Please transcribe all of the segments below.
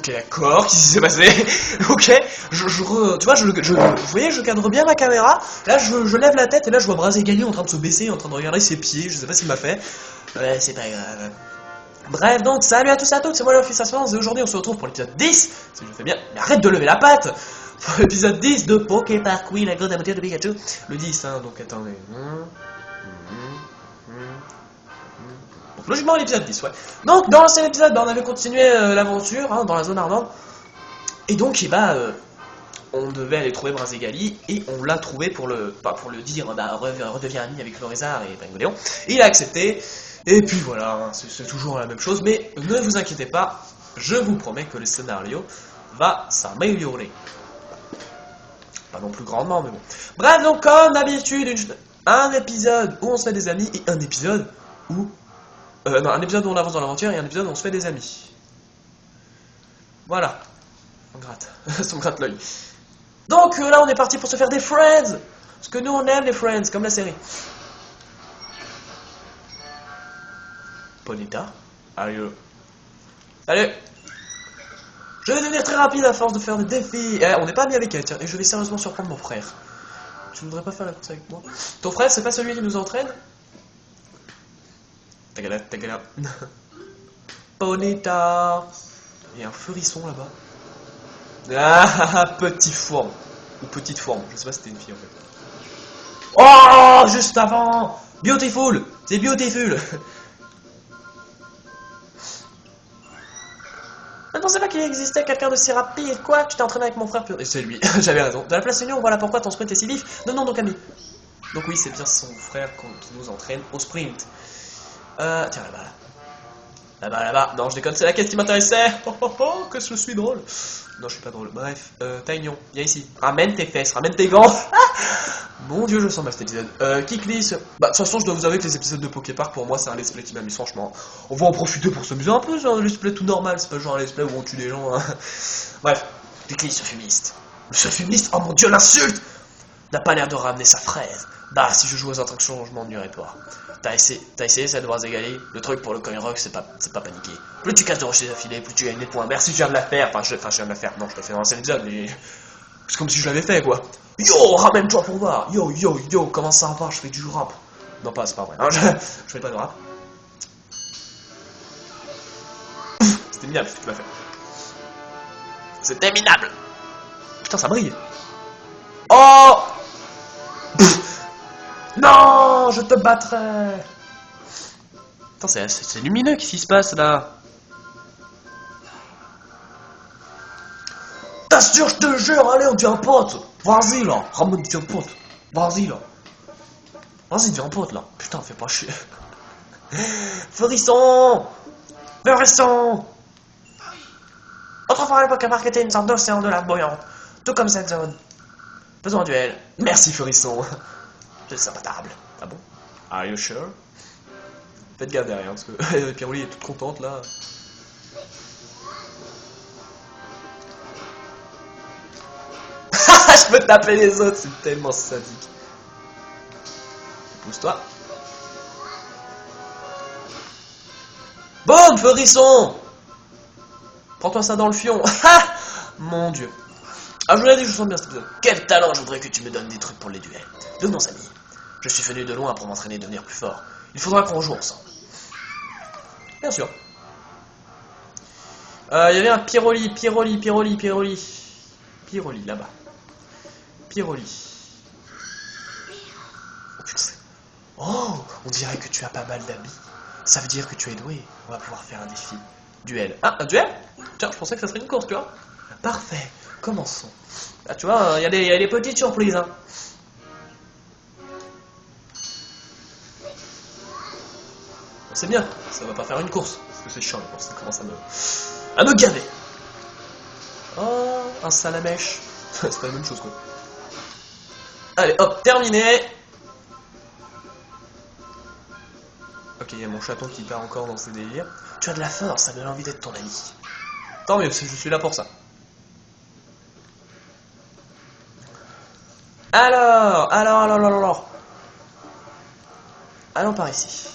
Ok, d'accord, qu'est-ce qui s'est passé? Ok, tu vois, vous voyez, je cadre bien ma caméra. Là, je lève la tête et là, je vois Brazegali en train de se baisser, en train de regarder ses pieds. Je sais pas ce qu'il m'a fait. Ouais, c'est pas grave. Bref, donc, salut à tous et à toutes, c'est moi le fils Assurance et aujourd'hui, on se retrouve pour l'épisode 10. Si je fais bien, mais arrête de lever la patte! Pour l'épisode 10 de Poképark, oui, la grande aventure de Pikachu. Le 10, hein, donc attendez. Donc, logiquement, l'épisode 10, ouais. Donc, dans l'ancien épisode, bah, on avait continué l'aventure hein, dans la zone ardente. Et donc, on devait aller trouver Brazegali et on l'a trouvé pour le dire, bah, redeviens ami avec Florizard et Pangolion. Il a accepté. Et puis voilà, hein, c'est toujours la même chose. Mais ne vous inquiétez pas, je vous promets que le scénario va s'améliorer. Pas non plus grandement, mais bon. Bref, donc comme d'habitude, un épisode où on se fait des amis et un épisode où... non, un épisode où on avance dans l'aventure et un épisode où on se fait des amis. Voilà. On gratte. Ça me gratte l'œil. Donc là, on est parti pour se faire des friends. Parce que nous, on aime les friends, comme la série. Ponyta. Allez. Allez. Je vais devenir très rapide à force de faire des défis. On n'est pas mis avec elle, tiens. Et je vais sérieusement surprendre mon frère. Tu ne voudrais pas faire la course avec moi? Ton frère, c'est pas celui qui nous entraîne? Tagala. Ponyta. Il y a un furisson là-bas. Ah, petit fourbe. Ou petite forme. Je sais pas si c'était une fille en fait. Oh, juste avant. Beautiful. C'est beautiful. Je ne pensais pas qu'il existait quelqu'un de si rapide. Quoi? Tu t'es entraîné avec mon frère? Et c'est lui. J'avais raison. De la place Union, voilà pourquoi ton sprint est si vif. Non, donc ami. Donc oui, c'est bien son frère qui nous entraîne au sprint. Tiens, là-bas. Là-bas. Non, je déconne, c'est la quête qui m'intéressait. Oh, que je suis drôle. Non, je suis pas drôle. Bref, Taignon, viens ici. Ramène tes fesses, ramène tes gants. Mon dieu, je sens mal cet épisode. Qui glisse? Bah, de toute façon, je dois vous avouer que les épisodes de Poképark, pour moi, c'est un let's play qui m'amuse, franchement. On va en profiter pour s'amuser un peu, c'est un let's play tout normal, c'est pas genre un let's play où on tue des gens. Hein. Bref, qui glisse, ce fumiste. Ce fumiste, oh mon dieu, l'insulte! N'a pas l'air de ramener sa fraise. Bah, si je joue aux attractions, je m'ennuierai pas. T'as essayé ça de Brazegali? Le truc pour le coin rock, c'est pas paniquer. Plus tu casses de rochers affilés, plus tu gagnes des points. Merci, je viens de la faire. Enfin, je viens de la faire. Non, je l'ai fait dans l'ancien épisode, mais... C'est comme si je l'avais fait, quoi. Yo, ramène-toi pour voir. Yo, comment ça va? Je fais du rap. Non, c'est pas vrai. Non, je fais pas de rap. C'était minable ce que tu m'as fait. C'était minable. Putain, ça brille. Oh! Non, je te battrai. Putain, c'est lumineux, qu'est-ce qui se passe là? T'assures, je te jure, allez, on devient pote. Vas-y là, ramène, deviens pote. Vas-y là. Vas-y, deviens pote là. Putain, fais pas chier. Furisson. Autrefois, à Poképark était une sorte d'océan de lave bouillante. Tout comme cette zone. Faisons un duel. Merci, Furisson. C'est sympatable. Ah bon? Are you sure? Faites gaffe derrière, parce que Piroli est toute contente là. Je peux taper les autres, c'est tellement sadique. Pousse-toi. Boum, Furisson! Prends-toi ça dans le fion. Mon dieu. Ah, je vous l'ai dit, je sens bien cet épisode. Quel talent, je voudrais que tu me donnes des trucs pour les duels. Devenons amis. Je suis venu de loin pour m'entraîner et devenir plus fort. Il faudra qu'on joue ensemble. Bien sûr. Il y avait un Piroli là-bas. Piroli. Oh, on dirait que tu as pas mal d'amis. Ça veut dire que tu es doué. On va pouvoir faire un défi. Duel. Ah, un duel? Tiens, je pensais que ça serait une course, tu vois. Parfait. Commençons. Là, tu vois, il y a des petites surprises, hein. C'est bien, ça va pas faire une course. Parce que c'est chiant, les courses, ça commence à me gaver. Oh, un salamèche. C'est pas la même chose, quoi. Allez, hop, terminé. Ok, il y a mon chaton qui part encore dans ses délires. Tu as de la force, ça me donne envie d'être ton ami. Tant mieux, je suis là pour ça. Alors. Allons par ici.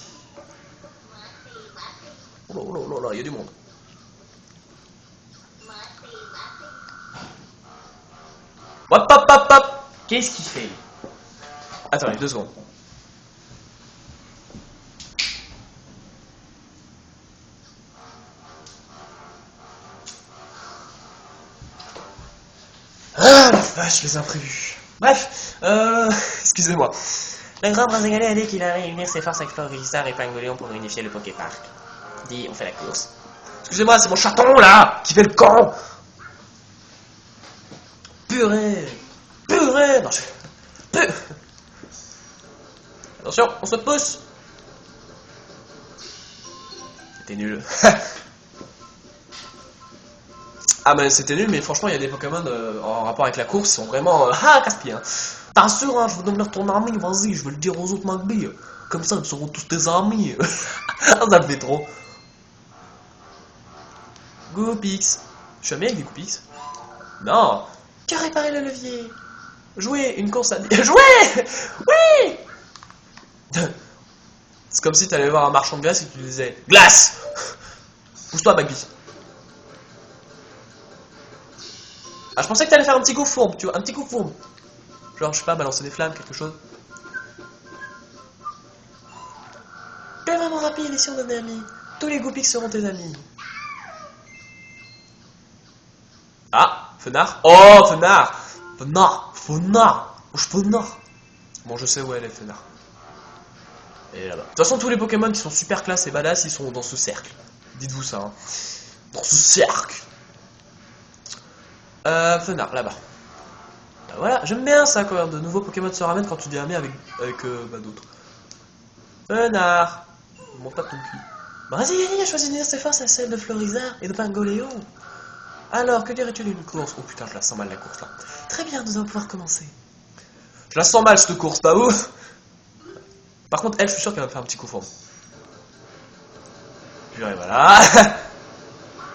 Oh là, il y a du monde. Hop, hop, hop, hop. Qu'est-ce qu'il fait? Attendez, 2 secondes. Ah la vache, les imprévus. Bref, excusez-moi. Le grand Brasigalais a dit qu'il allait unir ses forces avec Florizard et Pangolion pour unifier le Poképark. Dit, on fait la course. Excusez-moi, c'est mon chaton là qui fait le camp. Purée. Purée. Non, Attention, on se pousse. C'était nul. Ah mais c'était nul, mais franchement il y a des Pokémon en rapport avec la course qui sont vraiment casse-pied. Hein. T'assures, hein, je veux devenir ton ami, vas-y, je vais le dire aux autres Magby. Comme ça ils seront tous tes amis. Ça me fait trop. Goopix. Je suis ami avec des Goopix. Non. Tu as réparé le levier. Jouer, une course à... Jouer. Oui. C'est comme si t'allais voir un marchand de glace et que tu disais glace. Pousse-toi Magby. Ah, je pensais que t'allais faire un petit coup fourbe, tu vois, un petit coup fourbe. Genre, je sais pas, balancer des flammes, quelque chose. Tu es vraiment rapide ici, on est amis. Tous les Goopix seront tes amis. Ah, Fenard. Oh, Fenard. Fenard. Bon, je sais où elle est, Fenard. Elle est là-bas. De toute façon, tous les Pokémon qui sont super classe et badass, ils sont dans ce cercle. Dites-vous ça, hein. Dans ce cercle. Fenard, là-bas. Bah, voilà, j'aime bien ça quand de nouveaux Pokémon se ramènent quand tu deviens ami avec d'autres. Fenard. Monte pas ton cul. Brasigalien a choisi d'unir ses forces à celles de Florizard et de Pangoléon. Alors, que dirais-tu d'une course? Oh putain, je la sens mal la course là. Très bien, nous allons pouvoir commencer. Je la sens mal cette course, pas ouf. Par contre, elle, je suis sûr qu'elle va me faire un petit coup fourbe. Purée, voilà.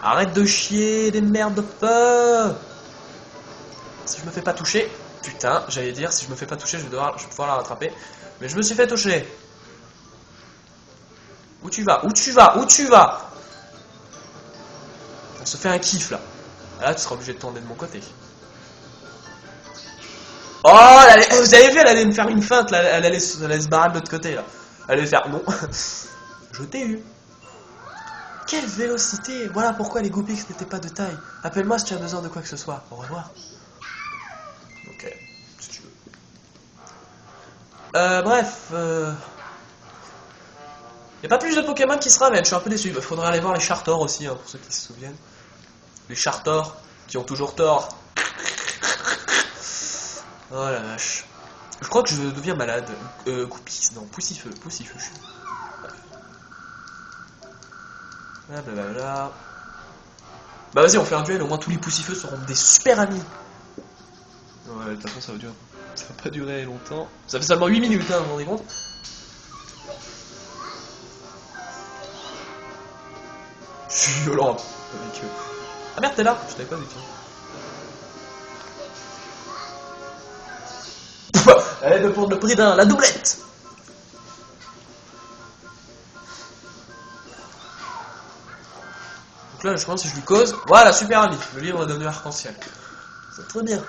Arrête de chier, des merdes de feu. Si je me fais pas toucher, putain, j'allais dire, si je me fais pas toucher, je vais pouvoir la rattraper. Mais je me suis fait toucher. Où tu vas? Où tu vas? Où tu vas? On se fait un kiff là. Là, tu seras obligé de tourner de mon côté. Oh, vous avez vu, elle allait me faire une feinte là. Elle allait se barrer de l'autre côté là. Elle allait faire non. Je t'ai eu. Quelle vélocité! Voilà pourquoi les Goopix n'étaient pas de taille. Appelle-moi si tu as besoin de quoi que ce soit. Au revoir. Ok, si tu veux. Bref. Y a pas plus de Pokémon qui se ramènent, je suis un peu déçu. Faudrait aller voir les Chartors aussi, hein, pour ceux qui se souviennent. Les Chartors, qui ont toujours tort. Oh la vache. Je crois que je deviens malade. Goopix, non, Poussifeu, je suis. Blablabla. Bah vas-y, on fait un duel, au moins tous les Poussifeux seront des super amis. Ouais, de toute façon, ça va pas durer longtemps. Ça fait seulement 8 minutes, hein, vous vous rendez compte? Je suis violent avec eux. Ah merde, t'es là? Je t'avais pas vu, tiens. Allez, pour le prix d'un, la doublette! Donc là, je pense que si je lui cause. Voilà, super ami. Le livre est devenu arc-en-ciel. C'est très bien.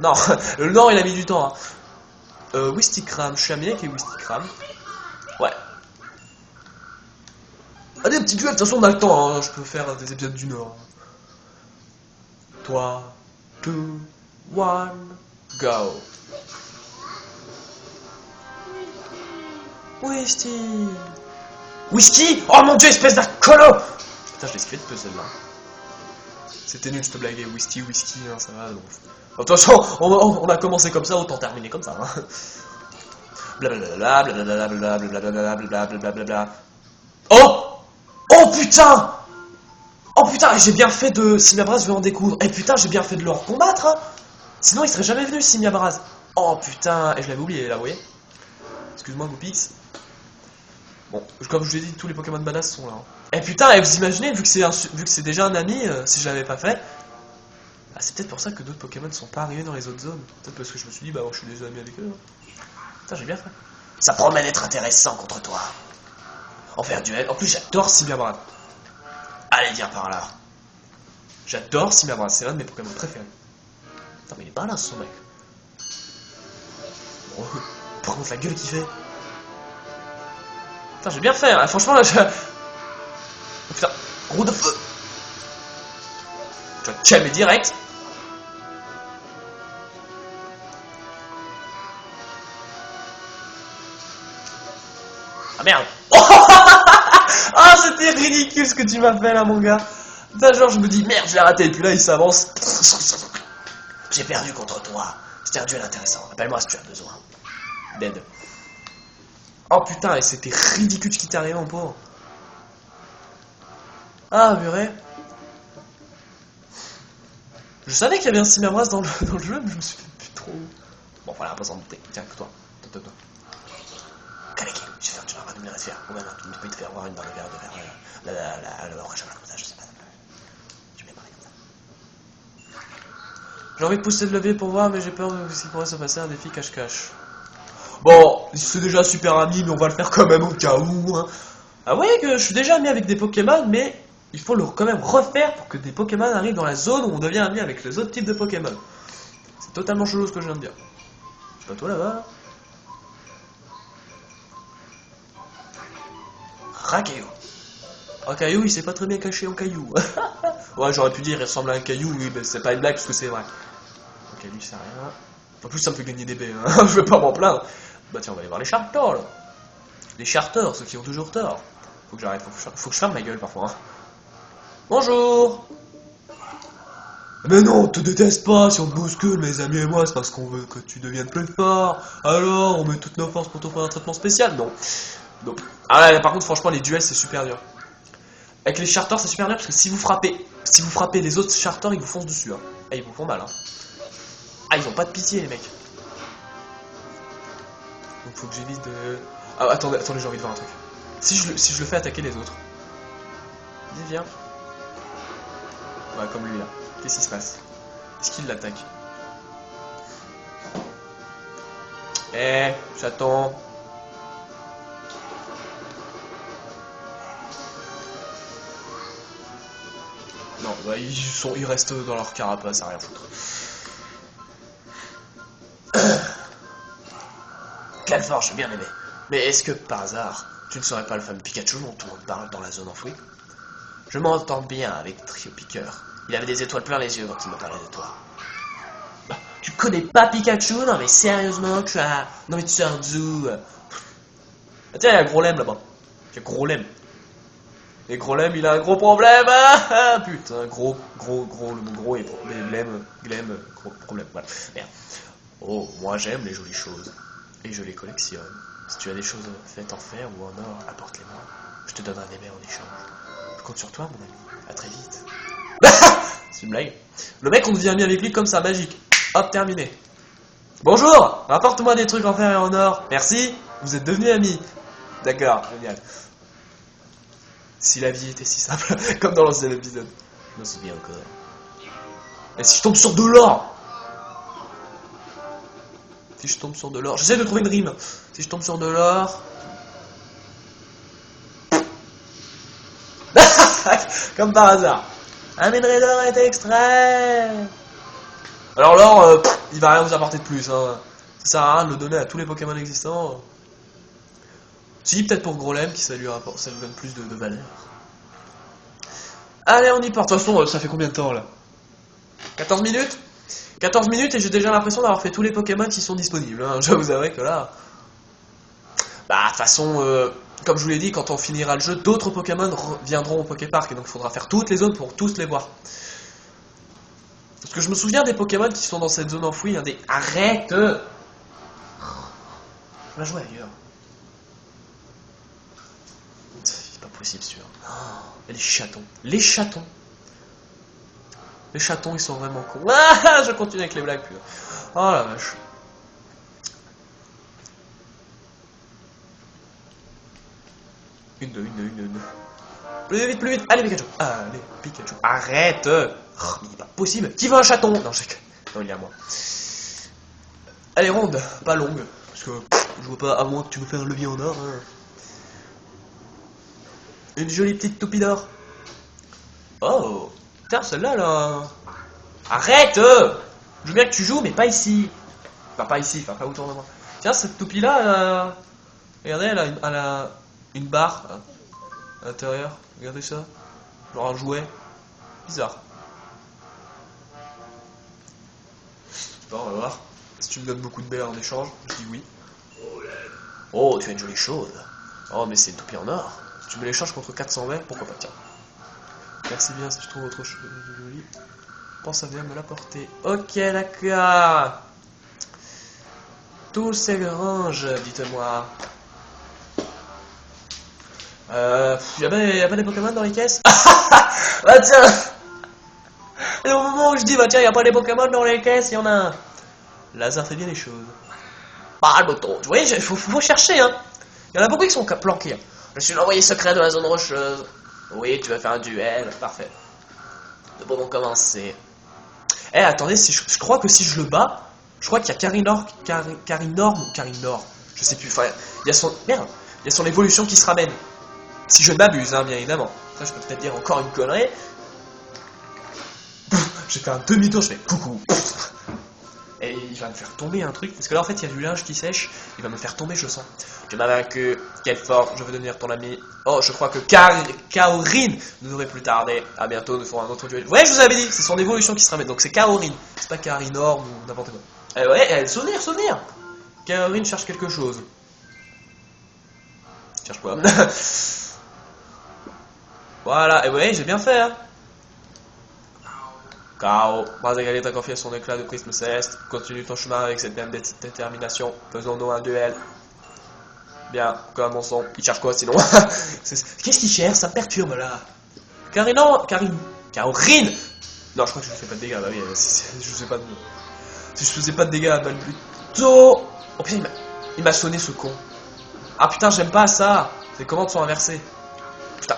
Non, le Nord il a mis du temps. Hein. Wistikram, je suis ami avec les Wistikram. Ouais. Allez, petit duel, de toute façon on a le temps, hein. Je peux faire des épisodes du Nord. 3, 2, 1, go. Whisky. Whisky? Oh mon dieu, espèce d'alcoolo! Putain, je l'ai esquivé de puzzle là. C'était nul, je te blaguais. Whisky, hein, ça va. Donc... De toute façon, on a commencé comme ça, autant terminer comme ça. Hein. Blablabla, blablabla, blablabla, blablabla, blablabla. Oh! Oh putain! Oh putain, j'ai bien fait de... Simiabras, je vais en découdre. Eh putain, j'ai bien fait de le recombattre. Hein. Sinon, il serait jamais venu, Simiabras. Oh putain, et je l'avais oublié là, vous voyez? Excuse-moi, Goopix. Bon, comme je vous l'ai dit, tous les Pokémon badass sont là. Hein. Eh putain, et vous imaginez, vu que c'est déjà un ami, si je l'avais pas fait, bah, c'est peut-être pour ça que d'autres Pokémon ne sont pas arrivés dans les autres zones. Peut-être parce que je me suis dit, bah je suis des amis avec eux. Hein. Putain, j'ai bien fait. Ça promet d'être intéressant contre toi. On fait un duel. En plus, j'adore Simiabras. Allez, viens par là. J'adore Simabras, c'est l'un de mes Pokémon préférés. Putain, mais il est pas là ce mec. Bon, par contre, la gueule qu'il fait. Putain, j'ai bien fait, hein. Franchement là, je. Oh, putain, roue de feu. Tu vas te calmer direct. Ah merde. Ah, c'était ridicule ce que tu m'as fait là, mon gars. Putain, genre, je me dis merde, je l'ai raté. Et puis là, il s'avance. J'ai perdu contre toi. C'était un duel intéressant. Appelle-moi si tu as besoin. Dead. Oh putain, et c'était ridicule ce qui t'est arrivé, mon pauvre. Ah, purée. Je savais qu'il y avait un Simabras dans le jeu, mais je me suis fait plus trop. Bon, voilà, pas s'en douter. Tiens, que toi. Toi. Kaleki, j'espère que tu vas pas nous les faire. Ou même, tu peux te faire avoir une dans le verre de verre. Le orage, comme ça, je sais pas. Je vais parler comme ça. J'ai envie de pousser le levier pour voir, mais j'ai peur de ce qui pourrait se passer un défi cache-cache. Bon, c'est déjà super ami, mais on va le faire quand même au cas où. Hein. Ah ouais, que je suis déjà ami avec des Pokémon, mais il faut le quand même refaire pour que des Pokémon arrivent dans la zone où on devient ami avec les autres types de Pokémon. C'est totalement chelou ce que je viens de dire. Je sais pas toi là-bas. Racaillou. Un caillou, il s'est pas très bien caché en caillou. Ouais, j'aurais pu dire il ressemble à un caillou, oui, mais c'est pas une blague parce que c'est vrai. Ok, lui, c'est rien. En plus, ça me fait gagner des baies, hein. Je vais pas m'en plaindre. Bah tiens, on va aller voir les charters, là. Les charters, ceux qui ont toujours tort. Faut que j'arrête, faut que je ferme ma gueule parfois. Hein. Bonjour. Mais non, on te déteste pas si on te bouscule, mes amis et moi, c'est parce qu'on veut que tu deviennes plus fort. Alors, on met toutes nos forces pour t'offrir un traitement spécial. Non. Non. Ah là, par contre, franchement, les duels, c'est super dur. Avec les charters, c'est super dur parce que si vous frappez les autres charters, ils vous foncent dessus. Hein. Ah, ils vous font mal. Hein. Ah, ils ont pas de pitié, les mecs. Donc, faut que j'évite de. Ah, attendez, j'ai envie de voir un truc. Si je le fais attaquer les autres. Dis, viens. Ouais, comme lui là. Qu'est-ce qui se passe? Est-ce qu'il l'attaque? Eh, chaton. Non, bah, ils restent dans leur carapace à rien foutre. Quelle force, bien aimé. Mais est-ce que par hasard, tu ne serais pas le fameux Pikachu dont tout le monde parle dans la zone enfouie? Je m'entends bien avec Trio Piqueur. Il avait des étoiles plein les yeux quand il me parlait de toi. Bah, tu connais pas Pikachu? Non mais sérieusement, tu as... Non mais tu sors d'où? Ah, tiens, il y a Grolem là-bas. Il y a Grolem. Et Grolem, il a un gros problème. Ah, putain, gros, le mot gros et glem, gros problème. Voilà. Merde. Oh, moi j'aime les jolies choses. Et je les collectionne. Si tu as des choses faites en fer ou en or, apporte-les-moi. Je te donnerai des mets en échange. Je compte sur toi, mon ami. À très vite. C'est une blague. Le mec, on devient ami avec lui comme ça, magique. Hop, terminé. Bonjour, rapporte-moi des trucs en fer et en or. Merci, vous êtes devenus amis. D'accord, génial. Si la vie était si simple, comme dans l'ancien épisode. Je m'en souviens encore. Et si je tombe sur de l'or? Si je tombe sur de l'or... J'essaie de trouver une rime. Si je tombe sur de l'or... Comme par hasard. Un minerai d'or est extrait. Alors l'or, il va rien vous apporter de plus. Hein. Ça sert à rien de le donner à tous les Pokémon existants. Si, peut-être pour Grolem, qui ça lui donne plus de valeur. Allez, on y part. De toute façon, ça fait combien de temps là? 14 minutes 14 minutes et j'ai déjà l'impression d'avoir fait tous les Pokémon qui sont disponibles. Hein. Je vous avouerai que là... Bah, de toute façon, comme je vous l'ai dit, quand on finira le jeu, d'autres Pokémon viendront au Poképark. Et donc il faudra faire toutes les zones pour tous les voir. Parce que je me souviens des Pokémon qui sont dans cette zone enfouie. Hein, des... Arrête! Je vais jouer ailleurs. C'est pas possible, sûr. Oh, les chatons. Les chatons. Les chatons, ils sont vraiment cons. Ah, je continue avec les blagues, putain. Oh la vache. Une, deux. Plus vite. Allez, Pikachu. Allez, Pikachu. Arrête. Oh, mais il est pas possible. Qui veut un chaton? Non, non, il est à moi. Elle est ronde, pas longue. Parce que je vois pas, à moins que tu me fasses un levier en or. Hein. Une jolie petite toupie d'or. Oh. Putain, celle-là, là... Arrête Je veux bien que tu joues, mais pas ici. Enfin, pas ici, enfin, pas autour de moi. Tiens, cette toupie-là, regardez, elle a une barre là, à l'intérieur. Regardez ça. Genre un jouet. Bizarre. Bon, on va voir. Si tu me donnes beaucoup de BR en échange, je dis oui. Oh, tu as une jolie chose. Oh, mais c'est une toupie en or. Si tu me l'échanges contre 400 verres, pourquoi pas, tiens. Merci bien si je trouve autre chose de joli. Pense à bien me l'apporter. Ok, d'accord. Tous ces granges, dites-moi. Y'a pas des Pokémon dans les caisses? Bah tiens. Et au moment où je dis, bah tiens, y'a pas des Pokémon dans les caisses, y'en a un. Lazare fait bien les choses. Bah, le bouton. Tu vois, faut chercher, hein. Y'en a beaucoup qui sont planqués. Hein. Je suis l'envoyé secret de la zone rocheuse. Oui, tu vas faire un duel. Parfait. Nous pouvons commencer. Eh, attendez, si je crois que si je le bats, je crois qu'il y a Carinor ou Carinor. Je sais plus. Enfin, il y a son. Merde. Il y a son évolution qui se ramène. Si je ne m'abuse, hein, bien évidemment. Ça, je peux peut-être dire encore une connerie. J'ai fait un demi-tour, je fais coucou. Et il va me faire tomber un truc. Parce que là, en fait, il y a du linge qui sèche. Il va me faire tomber, je le sens. Tu m'as vaincu. Quelle force. Je veux devenir ton ami. Oh, je crois que Kaorin ne devrait plus tarder. À bientôt, nous ferons un autre duel. Ouais, je vous avais dit. C'est son évolution qui se ramène. Donc, c'est Kaorin. C'est pas Carinor ou n'importe quoi. Ouais, souvenir. Kaorin cherche quelque chose. Cherche quoi? Voilà. Et ouais, j'ai bien fait, hein. K.O. Brazagali t'a confié son éclat de prisme céleste. Continue ton chemin avec cette même détermination. Faisons-nous un duel. Bien, comme mon son. Il cherche quoi sinon? Qu'est-ce qu'il cherche? Ça me perturbe là. Kaorin. Non, je crois que je ne fais pas de dégâts. Bah oui, je faisais pas de... Si je faisais pas de dégâts à balle plutôt... Oh putain, il m'a sonné ce con. Ah putain, j'aime pas ça. Les commandes sont inversées. Putain.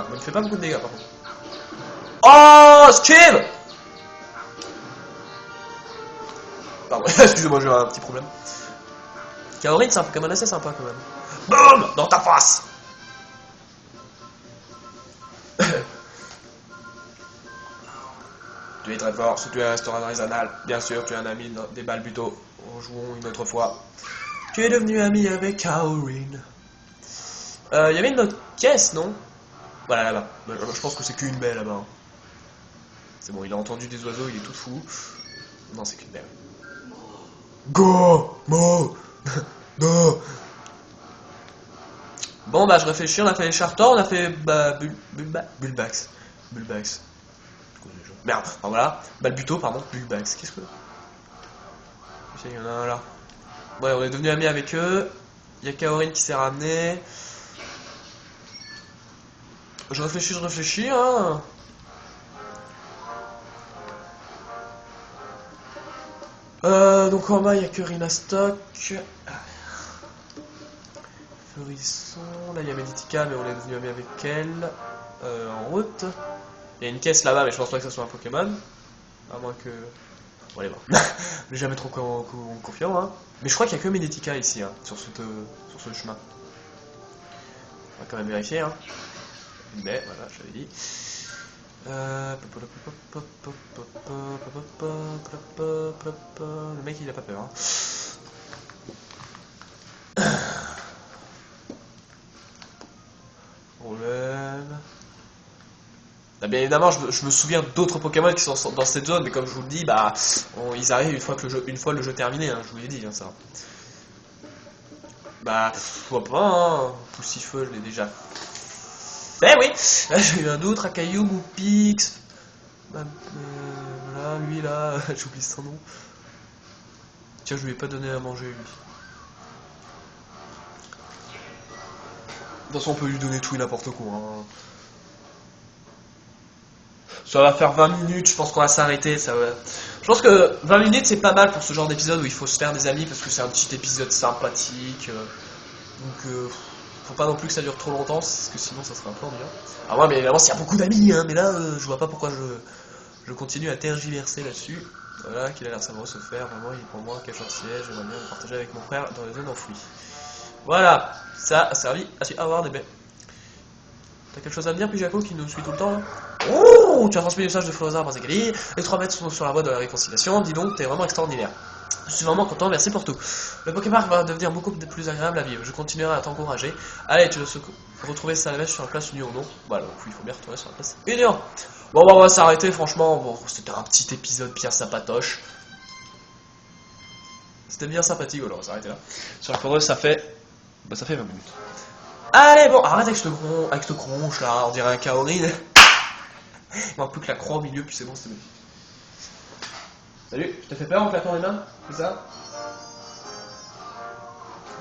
Il me fait pas beaucoup de dégâts par contre. Oh, Skill! Pardon, excusez-moi, j'ai un petit problème. Kaorin, c'est un Pokémon assez sympa quand même. BOUM! Dans ta face! Tu es très fort, si tu resteras dans les annales. Bien sûr, tu es un ami des balles plutôt. Jouons une autre fois. Tu es devenu ami avec Kaorin. Il y avait une autre caisse, non? Voilà, là-bas. Je pense que c'est qu'une baie là-bas. C'est bon, il a entendu des oiseaux, il est tout fou. Non, c'est qu'une belle. Go! Mo! Do! Bon, bah, je réfléchis, on a fait les Chartors, on a fait Bulbax. Merde, enfin voilà. Balbuto, pardon, Bulbax. Qu'est-ce que. Il y en a un là. Ouais, on est devenu amis avec eux. Il y a Kaorin qui s'est ramené. Je réfléchis, hein. Donc en bas il y a que Rinastock. Feurisson. Là il y a Meditica mais on est devenu ami avec elle. En route. Il y a une caisse là-bas mais je pense pas que ça soit un Pokémon. À moins que... Bon allez voir. Je suis jamais trop confiant hein. Mais je crois qu'il y a que Meditica ici hein, sur ce chemin. On va quand même vérifier hein. Mais voilà, je l'avais dit. Le mec il a pas peur hein. Problème. Ah, bien évidemment je me souviens d'autres Pokémon qui sont dans cette zone, mais comme je vous le dis, bah ils arrivent une fois le jeu terminé, hein, je vous l'ai dit hein, ça. Bah pourquoi pas hein. Poussifeu je l'ai déjà fait, oui. Là j'ai eu un autre, Akayu, Moupix. Voilà, lui là, j'oublie son nom. Tiens, je lui ai pas donné à manger lui. De toute façon, on peut lui donner tout et n'importe quoi. Hein. Ça va faire 20 minutes, je pense qu'on va s'arrêter. Je pense que 20 minutes c'est pas mal pour ce genre d'épisode où il faut se faire des amis parce que c'est un petit épisode sympathique. Donc, faut pas non plus que ça dure trop longtemps parce que sinon ça serait un peu ennuyant. Alors, moi, mais évidemment, s'il y a beaucoup d'amis, hein, mais là, je vois pas pourquoi je continue à tergiverser là-dessus. Voilà, qu'il a l'air savoir se faire. Vraiment, il est pour moi, cacheur de siège. J'aimerais bien le partager avec mon frère dans les zones enfouies. Voilà, ça a servi à avoir des baies. T'as quelque chose à me dire, puis Jaco, qui nous suit tout le temps là? Oh, tu as transmis le message de Florozar par Zekali. Les 3 mètres sont sur la voie de la réconciliation. Dis donc, t'es vraiment extraordinaire. Je suis vraiment content, merci pour tout. Le Poképark va devenir beaucoup plus agréable à vivre. Je continuerai à t'encourager. Allez, tu veux retrouver Salamèche sur la place Union, non? Voilà, donc il faut bien retourner sur la place Union. Bon, on va s'arrêter, franchement. Bon, c'était un petit épisode bien sympatoche. C'était bien sympathique, alors on va s'arrêter là. Sur la chrono, ça fait 20 minutes. Allez, bon, arrête avec ce cronche là, on dirait un Kaorin. Il manque plus que la croix au milieu, puis c'est bon, c'est bon. Salut, je t'ai fait peur en claquant les mains? C'est ça?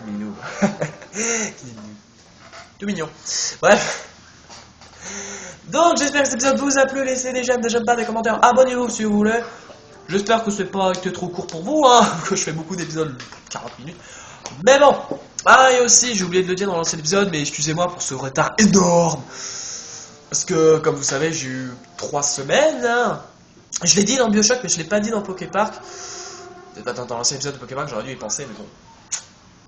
Mignon. Tout mignon. Bref. Donc, j'espère que cet épisode vous a plu. Laissez des j'aime pas, des commentaires. Abonnez-vous si vous voulez. J'espère que c'est pas été trop court pour vous, hein, que je fais beaucoup d'épisodes de 40 minutes. Mais bon. Ah, et aussi, j'ai oublié de le dire dans l'ancien épisode, mais excusez-moi pour ce retard énorme. Parce que, comme vous savez, j'ai eu 3 semaines, hein. Je l'ai dit dans Bioshock, mais je l'ai pas dit dans Poképark. Dans l'ancien épisode de Poképark, j'aurais dû y penser, mais bon.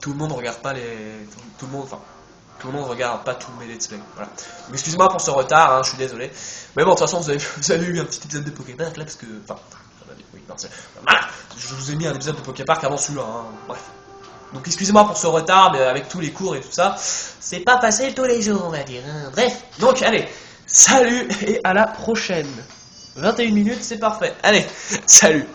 Tout le monde regarde pas les... Tout le monde regarde pas tous mes let's play. Voilà. Donc excusez-moi pour ce retard, hein, je suis désolé. Mais bon, de toute façon, vous avez eu un petit épisode de Poképark là, parce que... Enfin, oui, non, voilà. Je vous ai mis un épisode de Poképark avant celui-là, hein. Bref. Donc excusez-moi pour ce retard, mais avec tous les cours et tout ça, c'est pas facile tous les jours, on va dire. Hein. Bref, donc allez, salut et à la prochaine. 21 minutes, c'est parfait. Allez, salut.